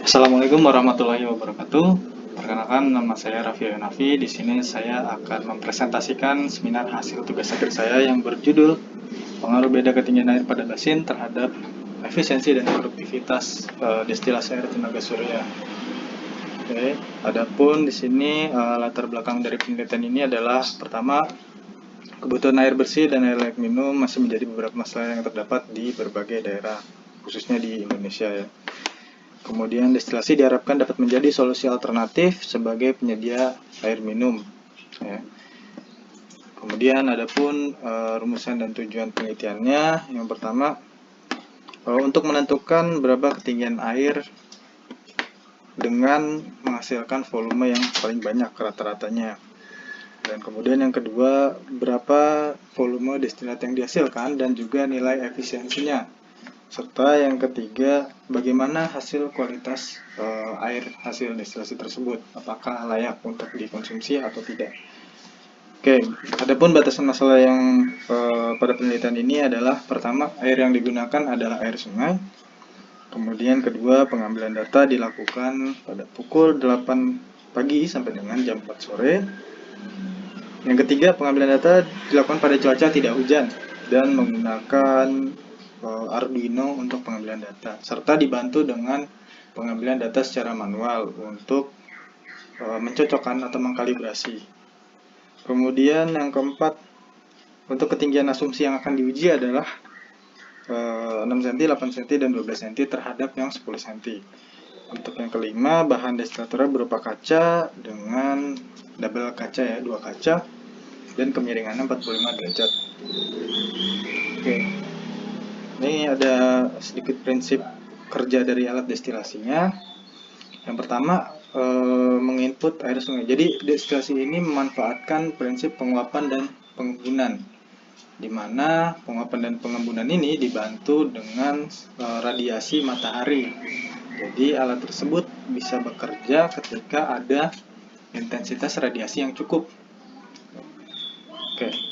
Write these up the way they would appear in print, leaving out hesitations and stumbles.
Assalamualaikum warahmatullahi wabarakatuh. Perkenalkan, nama saya Raffi Nafi. Di sini saya akan mempresentasikan seminar hasil tugas akhir saya yang berjudul pengaruh beda ketinggian air pada basin terhadap efisiensi dan produktivitas destilasi air tenaga surya. Oke, adapun di sini latar belakang dari penelitian ini adalah pertama, kebutuhan air bersih dan air layak minum masih menjadi beberapa masalah yang terdapat di berbagai daerah, khususnya di Indonesia ya. Kemudian destilasi diharapkan dapat menjadi solusi alternatif sebagai penyedia air minum. Ya. Kemudian adapun rumusan dan tujuan penelitiannya, yang pertama untuk menentukan berapa ketinggian air dengan menghasilkan volume yang paling banyak rata-ratanya. Dan kemudian yang kedua, berapa volume destilat yang dihasilkan dan juga nilai efisiensinya. Serta yang ketiga, bagaimana hasil kualitas air hasil destilasi tersebut, apakah layak untuk dikonsumsi atau tidak. Oke, adapun batasan masalah yang pada penelitian ini adalah pertama, air yang digunakan adalah air sungai. Kemudian kedua, pengambilan data dilakukan pada pukul 8 pagi sampai dengan jam 4 sore. Yang ketiga, pengambilan data dilakukan pada cuaca tidak hujan dan menggunakan Arduino untuk pengambilan data, serta dibantu dengan pengambilan data secara manual untuk mencocokkan atau mengkalibrasi. Kemudian yang keempat, untuk ketinggian asumsi yang akan diuji adalah 6 cm, 8 cm, dan 12 cm terhadap yang 10 cm. Untuk yang kelima, bahan destilatornya berupa kaca dengan double kaca ya, 2 kaca, dan kemiringannya 45 derajat. Oke. Ini ada sedikit prinsip kerja dari alat destilasinya. Yang pertama, menginput air sungai. Jadi destilasi ini memanfaatkan prinsip penguapan dan pengembunan, di mana penguapan dan pengembunan ini dibantu dengan radiasi matahari. Jadi alat tersebut bisa bekerja ketika ada intensitas radiasi yang cukup. Oke.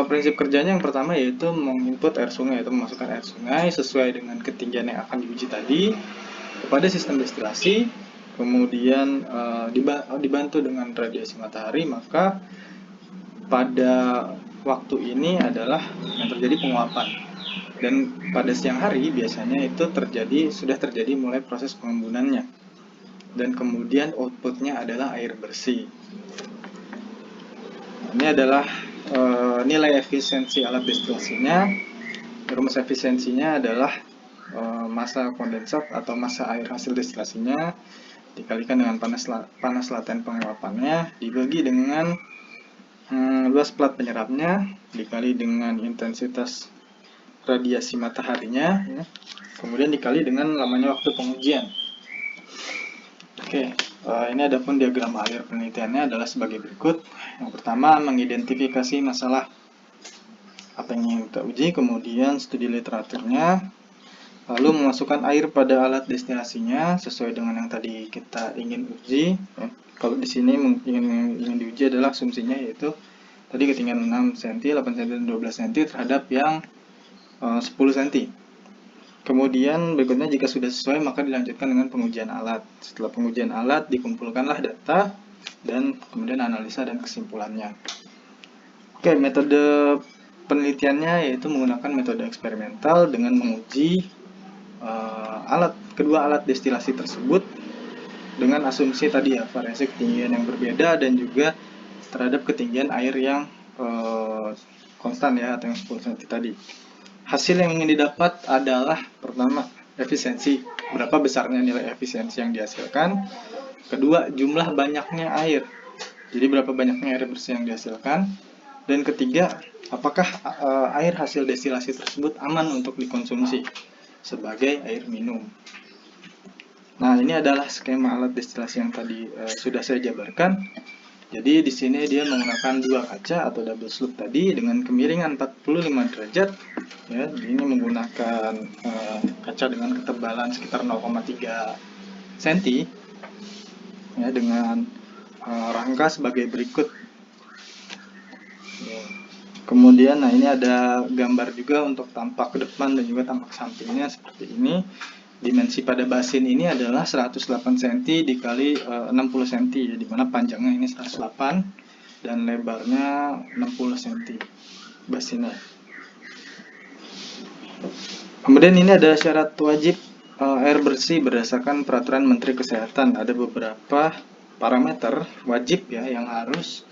Prinsip kerjanya yang pertama yaitu menginput air sungai, atau memasukkan air sungai sesuai dengan ketinggian yang akan diuji tadi kepada sistem destilasi, kemudian dibantu dengan radiasi matahari, maka pada waktu ini adalah yang terjadi penguapan. Dan pada siang hari biasanya itu sudah terjadi mulai proses pengembunannya. Dan kemudian outputnya adalah air bersih. Ini adalah nilai efisiensi alat destilasinya. Rumus efisiensinya adalah massa kondensat atau massa air hasil destilasinya dikalikan dengan panas laten penguapannya dibagi dengan luas plat penyerapnya dikali dengan intensitas radiasi mataharinya ya. Kemudian dikali dengan lamanya waktu pengujian. Oke, ini adapun diagram alir penelitiannya adalah sebagai berikut. Yang pertama, mengidentifikasi masalah apa yang ingin kita uji, kemudian studi literaturnya, lalu memasukkan air pada alat destilasinya sesuai dengan yang tadi kita ingin uji. Ya. Kalau di sini ingin diuji adalah asumsinya yaitu tadi ketinggian 6 cm, 8 cm, dan 12 cm terhadap yang 10 cm. Kemudian berikutnya jika sudah sesuai maka dilanjutkan dengan pengujian alat. Setelah pengujian alat dikumpulkanlah data dan kemudian analisa dan kesimpulannya. Oke, metode penelitiannya yaitu menggunakan metode eksperimental dengan menguji kedua alat destilasi tersebut dengan asumsi tadi ya, variasi ketinggian yang berbeda dan juga terhadap ketinggian air yang konstan ya, atau yang 10 cm tadi. Hasil yang ingin didapat adalah pertama, efisiensi, berapa besarnya nilai efisiensi yang dihasilkan. Kedua, jumlah banyaknya air, jadi berapa banyaknya air bersih yang dihasilkan. Dan ketiga, apakah air hasil destilasi tersebut aman untuk dikonsumsi sebagai air minum. Nah, ini adalah skema alat destilasi yang tadi sudah saya jabarkan. Jadi di sini dia menggunakan dua kaca atau double slope tadi dengan kemiringan 45 derajat. Ya, ini menggunakan kaca dengan ketebalan sekitar 0,3 cm. Ya, dengan rangka sebagai berikut. Ya. Kemudian, nah ini ada gambar juga untuk tampak ke depan dan juga tampak sampingnya seperti ini. dimensi pada basin ini adalah 108 cm dikali 60 cm ya, dimana panjangnya ini 108 dan lebarnya 60 cm basinnya. Kemudian ini ada syarat wajib air bersih berdasarkan peraturan Menteri Kesehatan. Ada beberapa parameter wajib ya yang harus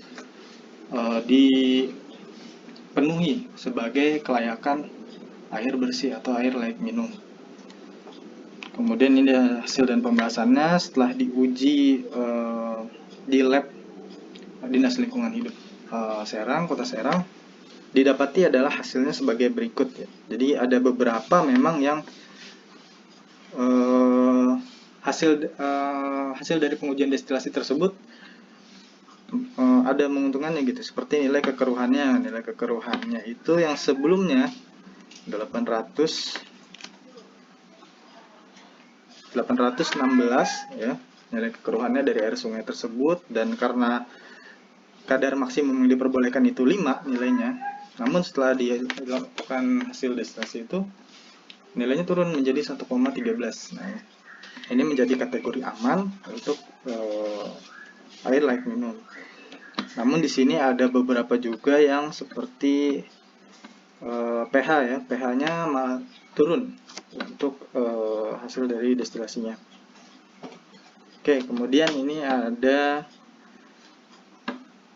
dipenuhi sebagai kelayakan air bersih atau air layak minum. Kemudian ini hasil dan pembahasannya setelah diuji di lab Dinas Lingkungan Hidup Serang, Kota Serang, didapati adalah hasilnya sebagai berikut ya. Jadi ada beberapa memang yang hasil dari pengujian destilasi tersebut ada menguntungkannya gitu, seperti nilai kekeruhannya itu yang sebelumnya 816 ya, nilai kekeruhannya dari air sungai tersebut, dan karena kadar maksimum yang diperbolehkan itu 5 nilainya, namun setelah dilakukan hasil destilasi itu nilainya turun menjadi 1,13. Nah, ini menjadi kategori aman untuk air layak minum. Namun di sini ada beberapa juga yang seperti pH ya, pH-nya turun untuk hasil dari destilasinya. Oke, kemudian ini ada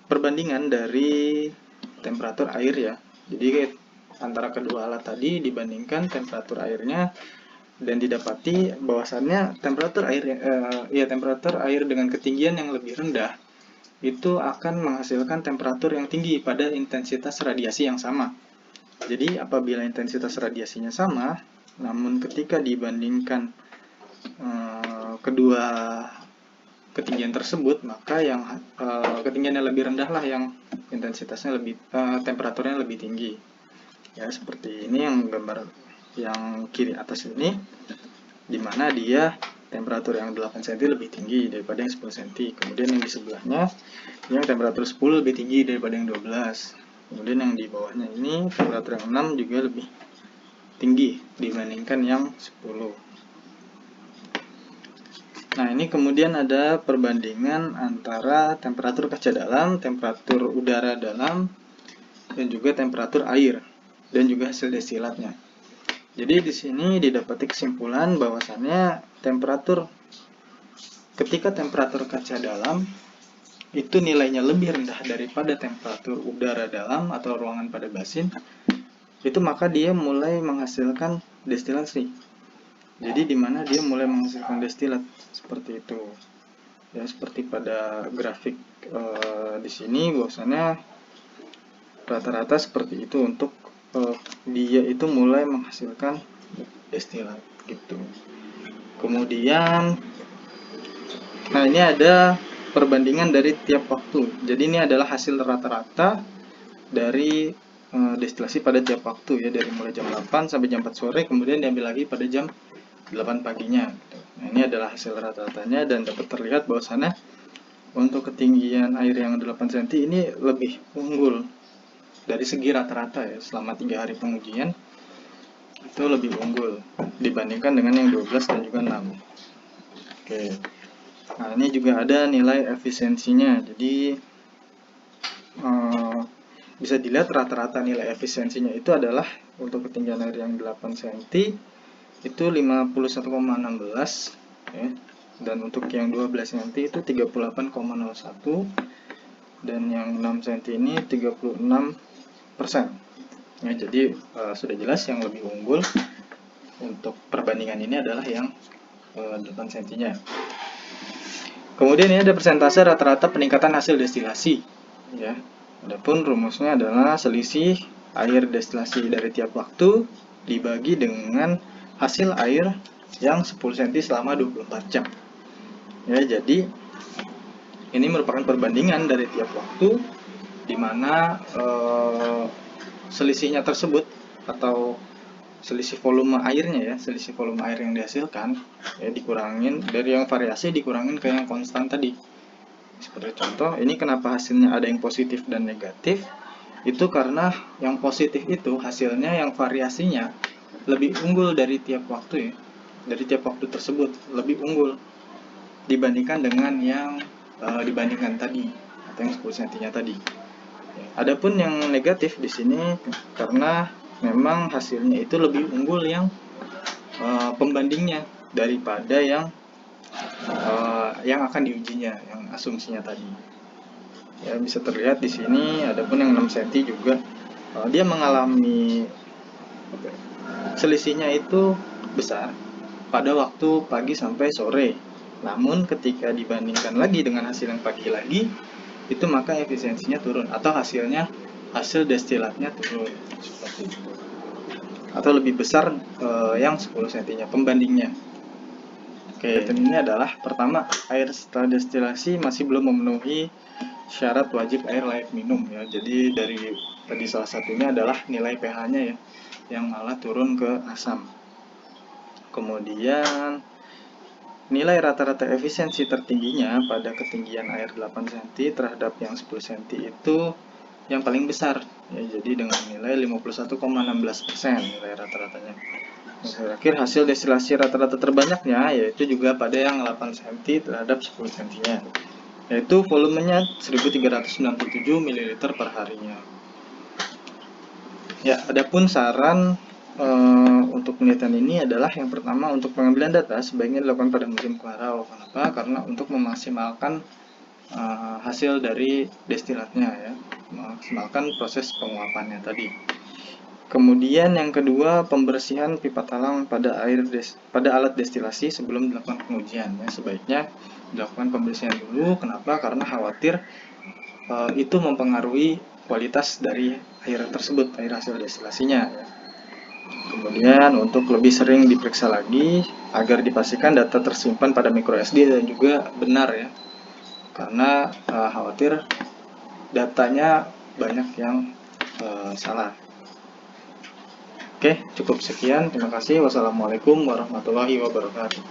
perbandingan dari temperatur air ya. Jadi antara kedua alat tadi dibandingkan temperatur airnya, dan didapati bahwasannya temperatur air dengan ketinggian yang lebih rendah itu akan menghasilkan temperatur yang tinggi pada intensitas radiasi yang sama. Jadi apabila intensitas radiasinya sama, namun ketika dibandingkan kedua ketinggian tersebut, maka yang ketinggian yang lebih rendah lah yang intensitasnya temperaturnya lebih tinggi. Ya, seperti ini yang gambar yang kiri atas ini, dimana dia temperatur yang 8 cm lebih tinggi daripada yang 10 cm. Kemudian yang di sebelahnya yang temperatur 10 lebih tinggi daripada yang 12. Kemudian yang di bawahnya ini temperatur yang 6 juga lebih tinggi dibandingkan yang 10. Nah, ini kemudian ada perbandingan antara temperatur kaca dalam, temperatur udara dalam, dan juga temperatur air, dan juga hasil destilatnya. Jadi di sini didapati kesimpulan bahwasannya ketika temperatur kaca dalam itu nilainya lebih rendah daripada temperatur udara dalam atau ruangan pada basin, itu maka dia mulai menghasilkan destilasi. Jadi dimana dia mulai menghasilkan destilat seperti itu. Ya, seperti pada grafik di sini bahwasannya rata-rata seperti itu untuk dia itu mulai menghasilkan destilat gitu. Kemudian nah, ini ada perbandingan dari tiap waktu. Jadi ini adalah hasil rata-rata dari destilasi pada tiap waktu ya, dari mulai jam 8 sampai jam 4 sore, kemudian diambil lagi pada jam 8 paginya gitu. Nah, ini adalah hasil rata-ratanya, dan dapat terlihat bahwasannya untuk ketinggian air yang 8 cm ini lebih unggul dari segi rata-rata ya, selama 3 hari pengujian itu lebih unggul dibandingkan dengan yang 12 dan juga 6. Oke. Nah, ini juga ada nilai efisiensinya. Jadi bisa dilihat rata-rata nilai efisiensinya itu adalah untuk ketinggian air yang 8 cm itu 51,16 ya, dan untuk yang 12 cm itu 38,01, dan yang 6 cm ini 36%. Ya, jadi sudah jelas yang lebih unggul untuk perbandingan ini adalah yang 8 cm-nya. Kemudian ini ada persentase rata-rata peningkatan hasil destilasi. Ya, adapun rumusnya adalah selisih air destilasi dari tiap waktu dibagi dengan hasil air yang 10 cm selama 24 jam. Ya, jadi ini merupakan perbandingan dari tiap waktu, di mana selisihnya tersebut atau selisih volume airnya ya, selisih volume air yang dihasilkan ya dikurangin dari yang variasi dikurangin ke yang konstan tadi. Seperti contoh, ini kenapa hasilnya ada yang positif dan negatif? Itu karena yang positif itu hasilnya yang variasinya lebih unggul dari tiap waktu ya. dari tiap waktu tersebut lebih unggul dibandingkan dengan yang dibandingkan tadi atau yang 10 cm tadi. Adapun yang negatif di sini karena memang hasilnya itu lebih unggul yang pembandingnya daripada yang akan diujinya, yang asumsinya tadi. Ya, bisa terlihat di sini. Adapun yang 6 cm juga dia mengalami selisihnya itu besar pada waktu pagi sampai sore. Namun ketika dibandingkan lagi dengan hasil yang pagi lagi, itu maka efisiensinya turun atau hasil destilatnya turun seperti itu. Atau lebih besar yang 10 cm-nya pembandingnya. Oke, dan ini adalah pertama, air setelah destilasi masih belum memenuhi syarat wajib air layak minum ya. Jadi dari tadi salah satunya adalah nilai pH-nya ya, yang malah turun ke asam. Kemudian nilai rata-rata efisiensi tertingginya pada ketinggian air 8 cm terhadap yang 10 cm itu yang paling besar ya, jadi dengan nilai 51,16% nilai rata-ratanya. Terakhir, hasil destilasi rata-rata terbanyaknya yaitu juga pada yang 8 cm terhadap 10 cm, yaitu volumenya 1397 ml per harinya. Ya, adapun saran untuk penelitian ini adalah yang pertama, untuk pengambilan data sebaiknya dilakukan pada musim kemarau. Kenapa? Karena untuk memaksimalkan hasil dari destilatnya ya, memaksimalkan proses penguapannya tadi. Kemudian yang kedua, pembersihan pipa talang pada alat destilasi sebelum dilakukan pengujian ya, sebaiknya dilakukan pembersihan dulu. Kenapa? Karena khawatir itu mempengaruhi kualitas dari air tersebut, air hasil destilasinya ya. Kemudian untuk lebih sering diperiksa lagi agar dipastikan data tersimpan pada microSD dan juga benar ya, karena khawatir datanya banyak yang salah. Oke, cukup sekian. Terima kasih. Wassalamualaikum warahmatullahi wabarakatuh.